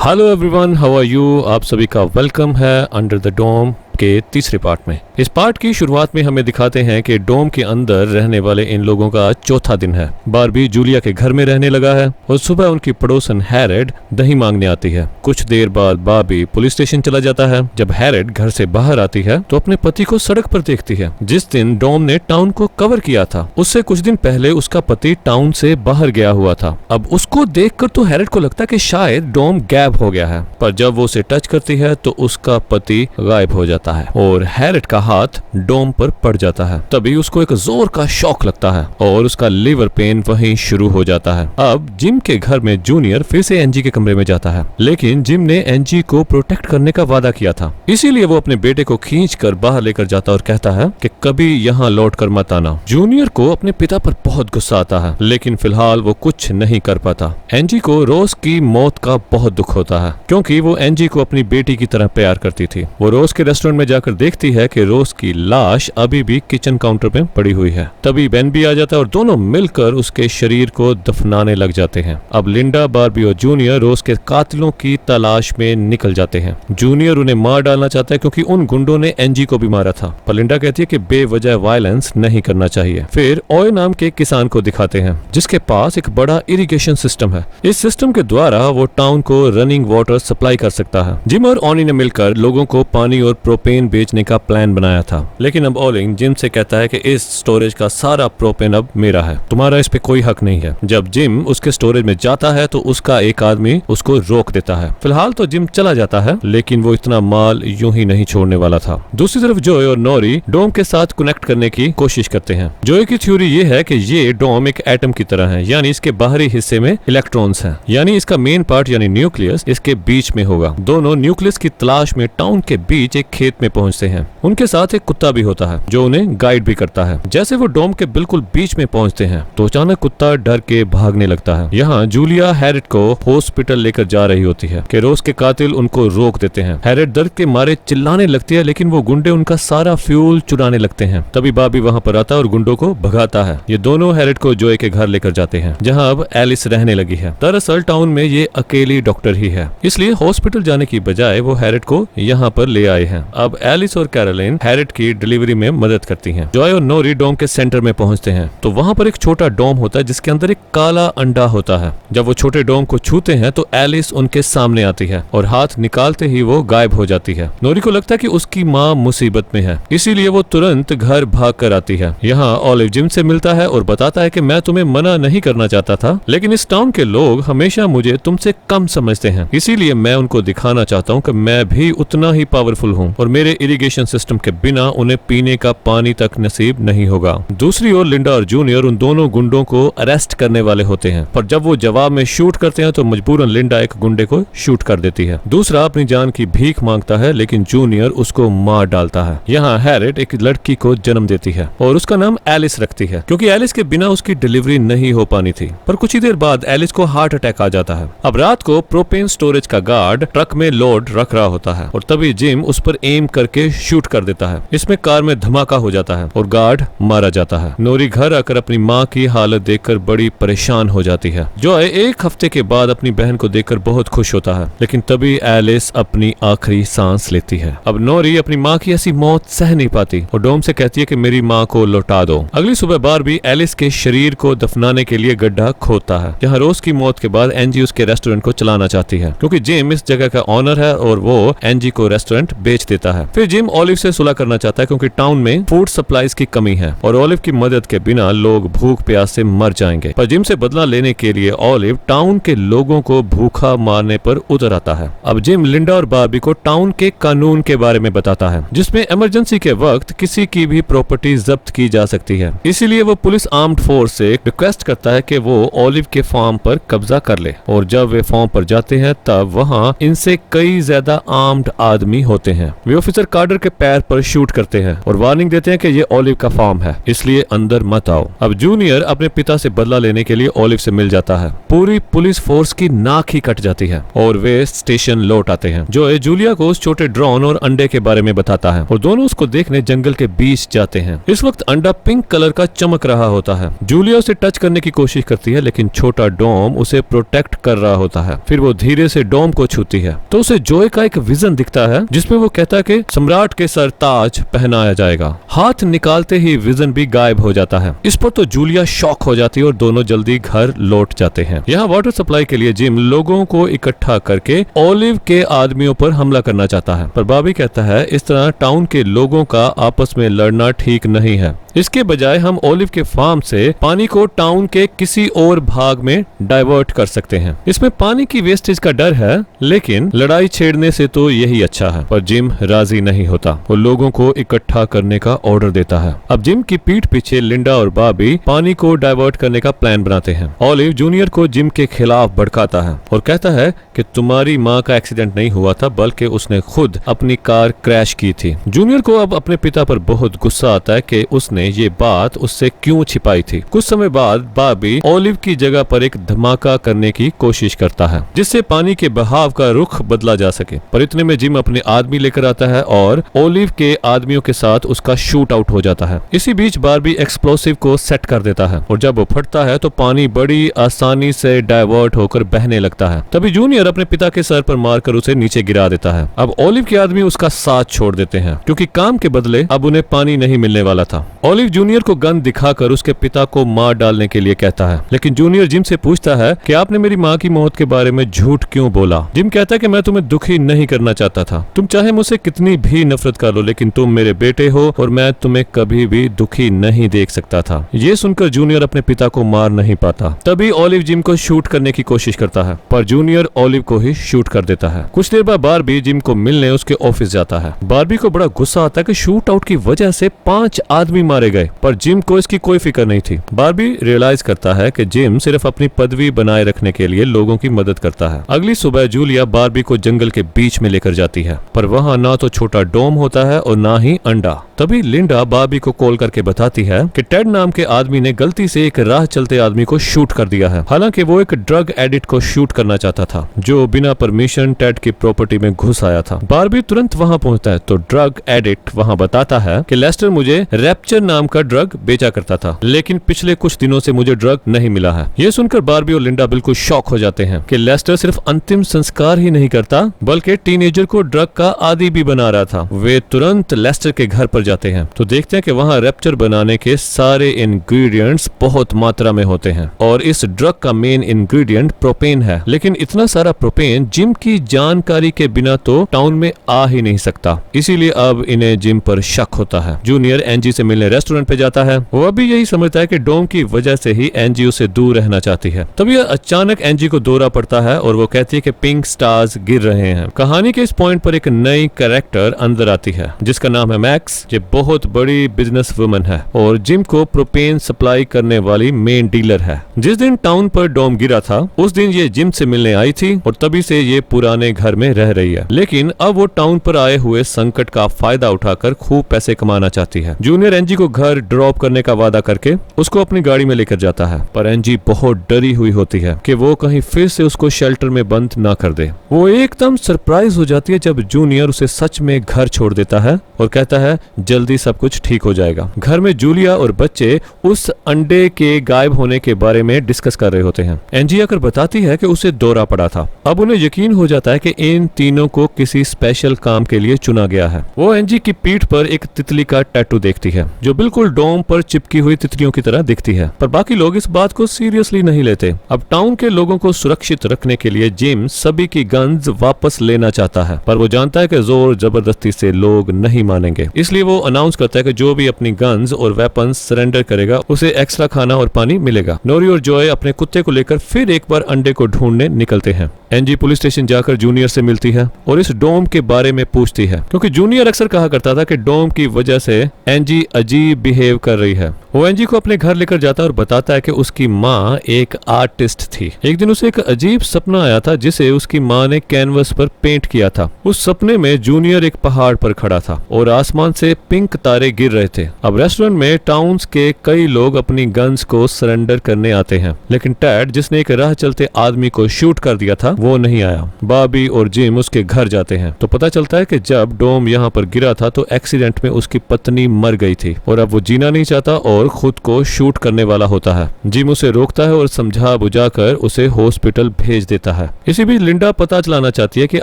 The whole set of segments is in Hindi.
Hello everyone, how are you. आप सभी का वेलकम है अंडर द डोम के तीसरे पार्ट में। इस पार्ट की शुरुआत में हमें दिखाते हैं कि डोम के अंदर रहने वाले इन लोगों का चौथा दिन है। बारबी जूलिया के घर में रहने लगा है और सुबह उनकी पड़ोसन हैरेड दही मांगने आती है। कुछ देर बाद बारबी पुलिस स्टेशन चला जाता है। जब हैरेड घर से बाहर आती है तो अपने पति को सड़क पर देखती है। जिस दिन डोम ने टाउन को कवर किया था उससे कुछ दिन पहले उसका पति टाउन से बाहर गया हुआ था। अब उसको देखकर तो हैरेड को लगता है कि शायद डोम गायब हो गया है, पर जब वो उसे टच करती है तो उसका पति गायब हो जाता है और हैरेड का हाथ डोम पर पड़ जाता है। तभी उसको एक जोर का शॉक लगता है और उसका लीवर पेन वहीं शुरू हो जाता है। अब जिम के घर में जूनियर फिर से एनजी के कमरे में जाता है, लेकिन जिम ने एनजी को प्रोटेक्ट करने का वादा किया था, इसीलिए वो अपने बेटे को खींचकर बाहर लेकर जाता और कहता है कि कभी यहाँ लौट कर मत आना। जूनियर को अपने पिता पर बहुत गुस्सा आता है, लेकिन फिलहाल वो कुछ नहीं कर पाता। एनजी को रोज की मौत का बहुत दुख होता है, क्योंकि वो एनजी को अपनी बेटी की तरह प्यार करती थी। वो रोज के रेस्टोरेंट में जाकर देखती है कि रोज की लाश अभी भी किचन काउंटर पे पड़ी हुई है। तभी बेन भी आ जाता है और दोनों मिलकर उसके शरीर को दफनाने लग जाते हैं। अब लिंडा, बारबी और जूनियर रोज के कातिलों की तलाश में निकल जाते हैं। जूनियर उन्हें मार डालना चाहता है क्योंकि उन गुंडों ने एनजी को भी मारा था, पर लिंडा कहती है कि बेवजह वायलेंस नहीं करना चाहिए। फिर ओए नाम के किसान को दिखाते हैं जिसके पास एक बड़ा इरिगेशन सिस्टम है। इस सिस्टम के द्वारा वो टाउन को रनिंग वाटर सप्लाई कर सकता है। जिम और ऑनी ने मिलकर लोगों को पानी और प्रोपेन बेचने का प्लान बनाया था, लेकिन अब ओलिंग जिम से कहता है कि इस स्टोरेज का सारा प्रोपेन अब मेरा है, तुम्हारा इस पे कोई हक नहीं है। जब जिम उसके स्टोरेज में जाता है तो उसका एक आदमी उसको रोक देता है। फिलहाल तो जिम चला जाता है, लेकिन वो इतना माल यूं ही नहीं छोड़ने वाला था। दूसरी तरफ जोय और नोरी डोम के साथ कनेक्ट करने की कोशिश करते हैं। जोय की थ्योरी ये है कि ये डोम एक एटम की तरह है, यानी इसके बाहरी हिस्से में इलेक्ट्रॉन्स हैं, यानी इसका मेन पार्ट यानी न्यूक्लियस इसके बीच में होगा। दोनों न्यूक्लियस की तलाश में टाउन के बीच एक खेत में पहुंचते हैं। उनके साथ एक कुत्ता भी होता है जो उन्हें गाइड भी करता है। जैसे वो डोम के बिल्कुल बीच में पहुंचते हैं तो अचानक कुत्ता डर के भागने लगता है। यहाँ जूलिया हैरेड को हॉस्पिटल लेकर जा रही होती है कि रोज के कातिल उनको रोक देते हैं। हैरेड दर्द के मारे चिल्लाने लगती है, लेकिन वो गुंडे उनका सारा फ्यूल चुराने लगते हैं। तभी बाबी वहाँ पर आता है और गुंडों को भगाता है। ये दोनों हैरेड को जोय के घर लेकर जाते हैं, जहाँ अब एलिस रहने लगी है। दरअसल टाउन में ये अकेली डॉक्टर ही है, इसलिए हॉस्पिटल जाने की बजाय वो हैरेड को यहाँ पर ले आए हैं। अब एलिस और कैरोलिन हैरेड की डिलीवरी में मदद करती हैं। जॉय और नोरी डोम के सेंटर में पहुंचते हैं तो वहां पर एक छोटा डोम होता है जिसके अंदर एक काला अंडा होता है। जब वो छोटे डोम को छूते हैं तो एलिस उनके सामने आती है और हाथ निकालते ही वो गायब हो जाती है। नोरी को लगता है कि उसकी माँ मुसीबत में है, इसीलिए वो तुरंत घर भाग कर आती है। यहाँ ऑलिव जिम से मिलता है और बताता है कि मैं तुम्हें मना नहीं करना चाहता था, लेकिन इस टाउन के लोग हमेशा मुझे तुमसे कम समझते हैं, इसीलिए मैं उनको दिखाना चाहता हूँ कि मैं भी उतना ही पावरफुल हूँ और मेरे इरिगेशन सिस्टम के बिना उन्हें पीने का पानी तक नसीब नहीं होगा। दूसरी ओर लिंडा और जूनियर उन दोनों गुंडों को अरेस्ट करने वाले होते हैं, पर जब वो जवाब में शूट करते हैं तो मजबूरन लिंडा एक गुंडे को शूट कर देती है। दूसरा अपनी जान की भीख मांगता है, लेकिन जूनियर उसको मार डालता है। यहाँ हैरेड एक लड़की को जन्म देती है और उसका नाम एलिस रखती है, क्योंकि एलिस के बिना उसकी डिलीवरी नहीं हो पानी थी। पर कुछ ही देर बाद एलिस को हार्ट अटैक आ जाता है। अब रात को प्रोपेन स्टोरेज का गार्ड ट्रक में लोड रख रहा होता है और तभी जिम उस पर एम करके शूट कर देता है। इसमें कार में धमाका हो जाता है और गार्ड मारा जाता है। नोरी घर आकर अपनी माँ की हालत देखकर बड़ी परेशान हो जाती है। जॉय एक हफ्ते के बाद अपनी बहन को देखकर बहुत खुश होता है, लेकिन तभी एलिस अपनी आखिरी सांस लेती है। अब नोरी अपनी माँ की ऐसी मौत सह नहीं पाती और डोम से कहती है कि मेरी माँ को लौटा दो। अगली सुबह बारबी एलिस के शरीर को दफनाने के लिए गड्ढा खोदता है। यहाँ रोज की मौत के बाद एनजी उसके रेस्टोरेंट को चलाना चाहती है, क्योंकि जिम इस जगह का ऑनर है और वो एनजी को रेस्टोरेंट बेच देता है। फिर जिम ऑलिव से सुलह करना चाहता है, क्योंकि टाउन में फूड सप्लाईज की कमी है और ऑलिव की मदद के बिना लोग भूख प्यास से मर जाएंगे। पर जिम से बदला लेने के लिए ऑलिव टाउन के लोगों को भूखा मारने पर उतर आता है। अब जिम लिंडा और बारबी को टाउन के कानून के बारे में बताता है, जिसमें इमरजेंसी के वक्त किसी की भी प्रॉपर्टी जब्त की जा सकती है। इसीलिए वो पुलिस आर्म्ड फोर्स से रिक्वेस्ट करता है कि वो ऑलिव के फार्म पर कब्जा कर ले। और जब वे फार्म पर जाते हैं तब वहाँ इनसे कई ज्यादा आर्म्ड आदमी होते हैं। वे ऑफिसर कार्टर के पैर पर शूट करते हैं और वार्निंग देते हैं कि ये ओलिव का फार्म है, इसलिए अंदर मत आओ। अब जूनियर अपने पिता से बदला लेने के लिए ओलिव से मिल जाता है। पूरी पुलिस फोर्स की नाक ही कट जाती है और वे स्टेशन लौट आते हैं। जो जूलिया को उस छोटे ड्रोन और अंडे के बारे में बताता है और दोनों उसको देखने जंगल के बीच जाते हैं। इस वक्त अंडा पिंक कलर का चमक रहा होता है। जूलिया उसे टच करने की कोशिश करती है, लेकिन छोटा डोम उसे प्रोटेक्ट कर रहा होता है। फिर वो धीरे से डोम को छूती है तो उसे जॉय का एक विजन दिखता है जिसमें वो कहता है कि सम्राट के सर ताज पहनाया जाएगा। हाथ निकालते ही विजन भी गायब हो जाता है। इस पर तो जूलिया शॉक हो जाती है और दोनों जल्दी घर लौट जाते हैं। यहाँ वाटर सप्लाई के लिए जिम लोगों को इकट्ठा करके ओलिव के आदमियों पर हमला करना चाहता है, पर बॉबी कहता है इस तरह टाउन के लोगों का आपस में लड़ना ठीक नहीं है। इसके बजाय हम ओलिव के फार्म से पानी को टाउन के किसी और भाग में डाइवर्ट कर सकते हैं। इसमें पानी की वेस्टेज का डर है, लेकिन लड़ाई छेड़ने से तो यही अच्छा है। पर जिम राजी नहीं होता। वो लोगों को इकट्ठा करने का ऑर्डर देता है। अब जिम की पीठ पीछे लिंडा और बॉबी पानी को डाइवर्ट करने का प्लान बनाते हैं। ओलिव जूनियर को जिम के खिलाफ भड़काता है और कहता है कि तुम्हारी माँ का एक्सीडेंट नहीं हुआ था, बल्कि उसने खुद अपनी कार क्रैश की थी। जूनियर को अब अपने पिता पर बहुत गुस्सा आता है कि उसने ये बात उससे क्यों छिपाई थी। कुछ समय बाद बॉबी ओलिव की जगह पर एक धमाका करने की कोशिश करता है जिससे पानी के बहाव का रुख बदला जा सके, पर इतने में जिम अपने आदमी लेकर आता है और ओलिव के आदमियों के साथ उसका शूट आउट हो जाता है। इसी बीच बॉबी एक्सप्लोसिव को सेट कर देता है और जब वो फटता है तो पानी बड़ी आसानी से डाइवर्ट होकर बहने लगता है। तभी जूनियर अपने पिता के सर पर मारकर उसे नीचे गिरा देता है। अब ओलिव के आदमी उसका साथ छोड़ देते हैं क्योंकि काम के बदले अब उन्हें पानी नहीं मिलने वाला था। ओलिव जूनियर को गन दिखाकर उसके पिता को मार डालने के लिए कहता है, लेकिन जूनियर जिम से पूछता है कि आपने मेरी माँ की मौत के बारे में झूठ क्यों बोला। जिम कहता है कि मैं तुम्हें दुखी नहीं करना चाहता था। तुम चाहे मुझसे कितनी भी नफरत कर लो, लेकिन तुम मेरे बेटे हो और मैं तुम्हें कभी भी दुखी नहीं देख सकता था। ये सुनकर जूनियर अपने पिता को मार नहीं पाता। तभी ओलिव जिम को शूट करने की कोशिश करता है, पर जूनियर ओलिव को ही शूट कर देता है। कुछ देर बाद बॉबी जिम को मिलने उसके ऑफिस जाता है। बॉबी को बड़ा गुस्सा आता है कि शूट आउट की वजह से 5 आदमी मारे गए, पर जिम को इसकी कोई फिक्र नहीं थी। बॉबी रियलाइज करता है कि जिम सिर्फ अपनी पदवी बनाए रखने के लिए लोगों की मदद करता है। अगली सुबह जूलिया बॉबी को जंगल के बीच में लेकर जाती है, पर वहाँ ना तो छोटा डोम होता है और ना ही अंडा। तभी लिंडा बॉबी को कॉल करके बताती है कि टेड नाम के आदमी ने गलती से एक राह चलते आदमी को शूट कर दिया है। हालांकि वो एक ड्रग एडिक्ट को शूट करना चाहता था जो बिना परमिशन टेड की प्रॉपर्टी में घुस आया था। बॉबी तुरंत वहाँ पहुँचता है तो ड्रग एडिक्ट वहाँ बताता है कि लेस्टर मुझे रैप्चर नाम का ड्रग बेचा करता था, लेकिन पिछले कुछ दिनों से मुझे ड्रग नहीं मिला है। ये सुनकर बॉबी और लिंडा बिल्कुल शॉक हो जाते हैं कि लेस्टर सिर्फ अंतिम संस्कार ही नहीं करता बल्कि टीनेजर को ड्रग का आदी भी बना रहा था। वे तुरंत लेस्टर के घर पर जाते हैं तो देखते हैं कि वहाँ रैप्चर बनाने के सारे इंग्रेडिएंट्स बहुत मात्रा में होते हैं और इस ड्रग का मेन इंग्रेडिएंट प्रोपेन है। लेकिन इतना सारा प्रोपेन जिम की जानकारी के बिना तो टाउन में आ ही नहीं सकता, इसीलिए अब इन्हें जिम पर शक होता है। जूनियर एंजी से मिलने रेस्टोरेंट पे जाता है। वो अभी यही समझता है कि डोम की वजह से ही एंजी उसे दूर रहना चाहती है। तभी अचानक एंजी को दौरा पड़ता है और वो कहती है कि पिंक स्टार्स गिर रहे हैं। कहानी के इस पॉइंट पर एक नई कैरेक्टर अंदर आती है जिसका नाम है मैक्स। ये बहुत बड़ी बिजनेस वुमन है और जिम को प्रोपेन सप्लाई करने वाली मेन डीलर है। जिस दिन टाउन पर डोम गिरा था उस दिन ये जिम से मिलने आई थी और तभी से ये पुराने घर में रह रही है, लेकिन अब वो टाउन पर आए हुए संकट का फायदा उठाकर खूब पैसे कमाना चाहती है। जूनियर एंजी को घर ड्रॉप करने का वादा करके उसको अपनी गाड़ी में लेकर जाता है, पर एंजी बहुत डरी हुई होती है कि वो कहीं फिर से उसको शेल्टर में बंद ना कर दे। वो एकदम सरप्राइज हो जाती है जब जूनियर उसे सच में घर छोड़ देता है और कहता है जल्दी सब कुछ ठीक हो जाएगा। घर में जूलिया और बच्चे उस अंडे के गायब होने के बारे में डिस्कस कर रहे होते हैं। एंजी आकर बताती है कि उसे दौरा पड़ा था। अब उन्हें यकीन हो जाता है कि इन तीनों को किसी स्पेशल काम के लिए चुना गया है। वो एंजी की पीठ पर एक तितली का टैटू देखती है जो बिल्कुल डोम पर चिपकी हुई तितलियों की तरह दिखती है, पर बाकी लोग इस बात को सीरियसली नहीं लेते। अब टाउन के लोगों को सुरक्षित रखने के लिए जिम सभी की गन्स वापस लेना चाहता है, पर वो जानता है कि जोर जबरदस्ती से लोग नहीं मानेंगे। इसलिए वो अनाउंस करता है कि जो भी अपनी गन्स और वेपन्स सरेंडर करेगा उसे एक्स्ट्रा खाना और पानी मिलेगा। नोरी और जॉय अपने कुत्ते को लेकर फिर एक बार अंडे को ढूंढने निकलते हैं। एंजी पुलिस स्टेशन जाकर जूनियर से मिलती है और इस डोम के बारे में पूछती है, क्योंकि जूनियर अक्सर कहा करता था कि डोम की वजह से एंजी अजीब बिहेव कर रही है वो एंजी को अपने घर लेकर जाता है और बताता है कि उसकी माँ एक आर्टिस्ट थी। एक दिन उसे एक अजीब सपना आया था जिसे उसकी माँ ने कैनवस पर पेंट किया था। उस सपने में जूनियर एक पहाड़ पर खड़ा था और आसमान से पिंक तारे गिर रहे थे। अब रेस्टोरेंट में टाउन्स के कई लोग अपनी गन्स को सरेंडर करने आते हैं, लेकिन टैड जिसने एक राह चलते आदमी को शूट कर दिया था वो नहीं आया। बॉबी और जिम उसके घर जाते हैं तो पता चलता है कि जब डोम यहाँ पर गिरा था तो एक्सीडेंट में उसकी पत्नी मर गई थी और अब वो जीना नहीं चाहता और खुद को शूट करने वाला होता है। जिम उसे रोकता है और समझा बुझाकर उसे हॉस्पिटल भेज देता है। इसी बीच लिंडा पता चलाना चाहती है कि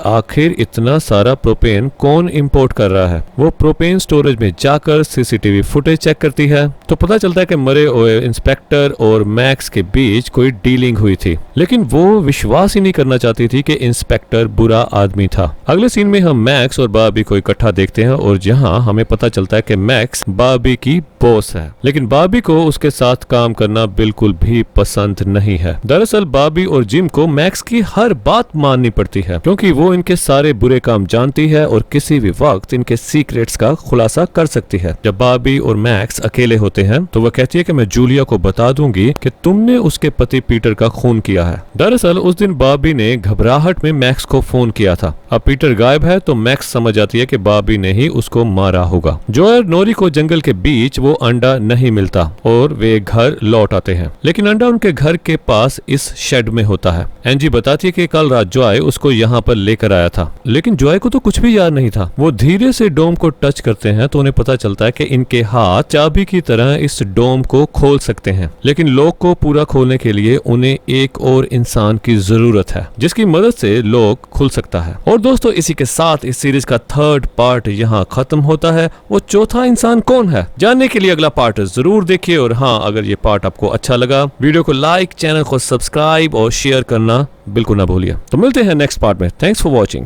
आखिर इतना सारा प्रोपेन कौन इंपोर्ट कर रहा है। वो प्रोपेन स्टोरेज में जाकर सीसीटीवी फुटेज चेक करती है तो पता चलता है कि मरे हुए इंस्पेक्टर और मैक्स के बीच कोई डीलिंग हुई थी, लेकिन वो विश्वास ही नहीं करना चाहती थी कि इंस्पेक्टर बुरा आदमी था। अगले सीन में हम मैक्स और बॉबी को इकट्ठा देखते हैं और जहां हमें पता चलता है कि मैक्स बॉबी की बॉस है, लेकिन बॉबी को उसके साथ काम करना बिल्कुल भी पसंद नहीं है। दरअसल बॉबी और जिम को मैक्स की हर बात माननी पड़ती है क्योंकि वो इनके सारे बुरे काम जानती है और किसी भी वक्त इनके सीक्रेट्स का खुलासा कर सकती है। जब बॉबी और मैक्स अकेले होते हैं तो वह कहती है कि मैं जूलिया को बता दूंगी कि तुमने उसके पति पीटर का खून किया है। दरअसल उस दिन बॉबी ने घबराहट में मैक्स को फोन किया था। अब पीटर गायब है तो मैक्स समझ आती है कि बॉबी ने ही उसको मारा होगा। जोयर नोरी को जंगल के बीच वो अंडा नहीं मिलता और वे घर लौट आते हैं, लेकिन अंडा उनके घर के पास इस शेड में होता है। एंजी बताती है कि कल रात जॉय उसको यहाँ पर लेकर आया था, लेकिन जॉय को तो कुछ भी याद नहीं था। वो धीरे से डोम को टच करते हैं तो उन्हें पता चलता है कि इनके हाथ चाबी की तरह इस डोम को खोल सकते हैं, लेकिन लॉक को पूरा खोलने के लिए उन्हें एक और इंसान की जरूरत है जिसकी मदद से लॉक खुल सकता है। और दोस्तों इसी के साथ इस सीरीज का 3rd पार्ट यहाँ खत्म होता है। वो चौथा इंसान कौन है जानने के लिए अगला पार्ट जरूर देखिए। और हाँ, अगर ये पार्ट आपको अच्छा लगा वीडियो को लाइक, चैनल को सब्सक्राइब और शेयर करना बिल्कुल ना भूलिए। तो मिलते हैं नेक्स्ट पार्ट में। Thanks for watching.